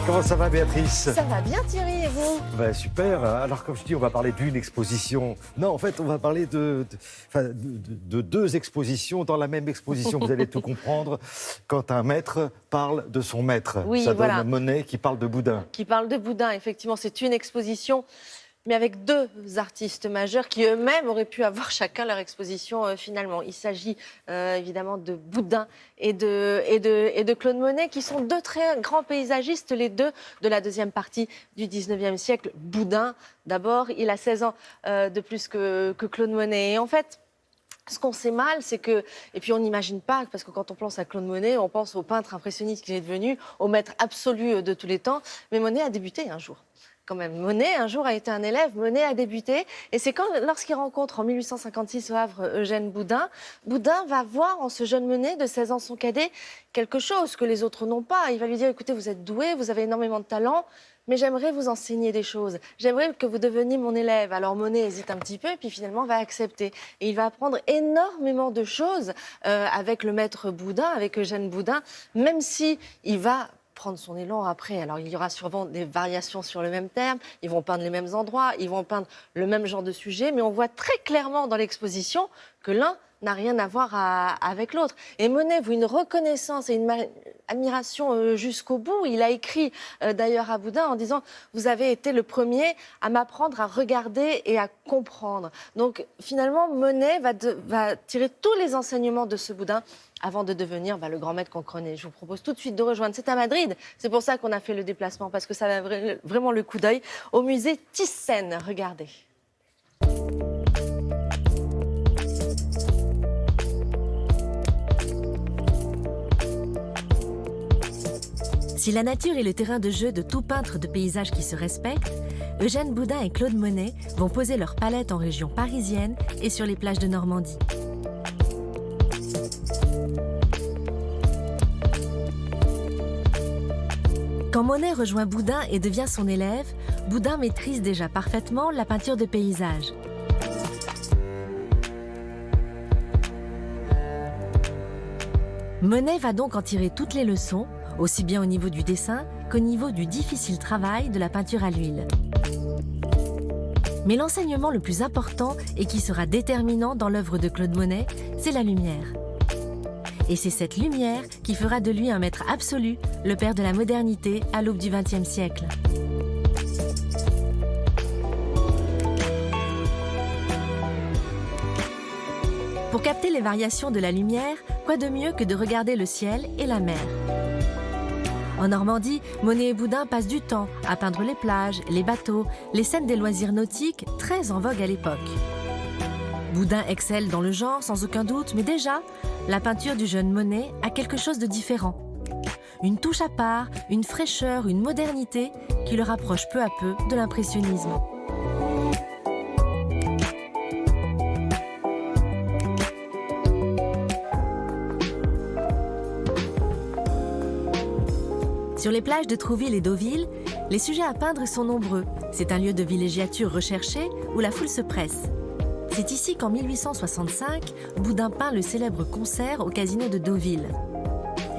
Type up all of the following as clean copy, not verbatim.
Comment ça va, Béatrice? Ça va bien, Thierry, et vous? Super. Alors, comme je dis, on va parler d'une exposition. Non, en fait, on va parler de deux expositions dans la même exposition. Vous allez tout comprendre quand un maître parle de son maître. Oui, ça voilà. donne Monet qui parle de Boudin. Qui parle de Boudin, effectivement. C'est une exposition, mais avec deux artistes majeurs qui eux-mêmes auraient pu avoir chacun leur exposition finalement. Il s'agit évidemment de Boudin et de Claude Monet, qui sont deux très grands paysagistes, les deux de la deuxième partie du 19e siècle. Boudin, d'abord, il a 16 ans de plus que Claude Monet. Et en fait, ce qu'on sait mal, c'est que, et puis on n'imagine pas, parce que quand on pense à Claude Monet, on pense au peintre impressionniste qu'il est devenu, au maître absolu de tous les temps. Mais Monet a débuté un jour. Quand même, Monet, un jour, a été un élève, Monet a débuté. Et c'est lorsqu'il rencontre en 1856 au Havre Eugène Boudin, Boudin va voir en ce jeune Monet de 16 ans, son cadet, quelque chose que les autres n'ont pas. Il va lui dire, écoutez, vous êtes doué, vous avez énormément de talent, mais j'aimerais vous enseigner des choses. J'aimerais que vous deveniez mon élève. Alors Monet hésite un petit peu, et puis finalement va accepter. Et il va apprendre énormément de choses avec le maître Boudin, avec Eugène Boudin, même si il va prendre son élan après. Alors, il y aura sûrement des variations sur le même terme, ils vont peindre les mêmes endroits, ils vont peindre le même genre de sujet, mais on voit très clairement dans l'exposition que l'un n'a rien à voir avec l'autre. Et Monet voue une reconnaissance et une admiration jusqu'au bout. Il a écrit d'ailleurs à Boudin en disant « Vous avez été le premier à m'apprendre à regarder et à comprendre ». Donc finalement, Monet va tirer tous les enseignements de ce Boudin avant de devenir le grand maître qu'on connaît. Je vous propose tout de suite de rejoindre. C'est à Madrid. C'est pour ça qu'on a fait le déplacement, parce que ça va vraiment le coup d'œil au musée Thyssen. Regardez. Si la nature est le terrain de jeu de tout peintre de paysage qui se respecte, Eugène Boudin et Claude Monet vont poser leur palette en région parisienne et sur les plages de Normandie. Quand Monet rejoint Boudin et devient son élève, Boudin maîtrise déjà parfaitement la peinture de paysage. Monet va donc en tirer toutes les leçons, aussi bien au niveau du dessin qu'au niveau du difficile travail de la peinture à l'huile. Mais l'enseignement le plus important et qui sera déterminant dans l'œuvre de Claude Monet, c'est la lumière. Et c'est cette lumière qui fera de lui un maître absolu, le père de la modernité à l'aube du XXe siècle. Pour capter les variations de la lumière, quoi de mieux que de regarder le ciel et la mer? En Normandie, Monet et Boudin passent du temps à peindre les plages, les bateaux, les scènes des loisirs nautiques, très en vogue à l'époque. Boudin excelle dans le genre, sans aucun doute, mais déjà, la peinture du jeune Monet a quelque chose de différent. Une touche à part, une fraîcheur, une modernité qui le rapproche peu à peu de l'impressionnisme. Sur les plages de Trouville et Deauville, les sujets à peindre sont nombreux. C'est un lieu de villégiature recherché où la foule se presse. C'est ici qu'en 1865, Boudin peint le célèbre concert au casino de Deauville.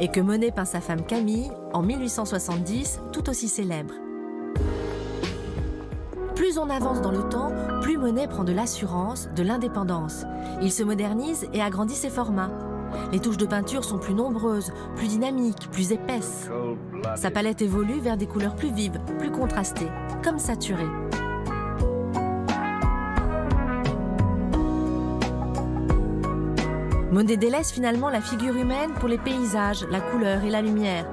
Et que Monet peint sa femme Camille en 1870, tout aussi célèbre. Plus on avance dans le temps, plus Monet prend de l'assurance, de l'indépendance. Il se modernise et agrandit ses formats. Les touches de peinture sont plus nombreuses, plus dynamiques, plus épaisses. Sa palette évolue vers des couleurs plus vives, plus contrastées, comme saturées. Monet délaisse finalement la figure humaine pour les paysages, la couleur et la lumière.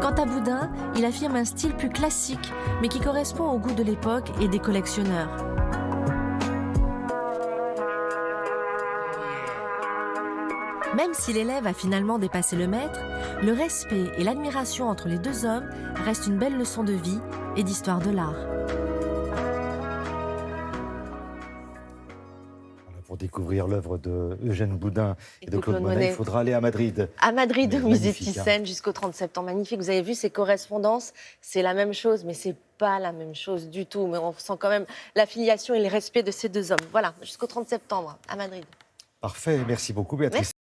Quant à Boudin, il affirme un style plus classique, mais qui correspond au goût de l'époque et des collectionneurs. Même si l'élève a finalement dépassé le maître, le respect et l'admiration entre les deux hommes restent une belle leçon de vie et d'histoire de l'art. Pour découvrir l'œuvre de Eugène Boudin et de Claude Monet, il faudra aller à Madrid. À Madrid, au musée Thyssen, hein. jusqu'au 30 septembre. Magnifique. Vous avez vu ces correspondances, c'est la même chose, mais c'est pas la même chose du tout. Mais on sent quand même l'affiliation et le respect de ces deux hommes. Voilà, jusqu'au 30 septembre, à Madrid. Parfait, merci beaucoup Béatrice. Merci.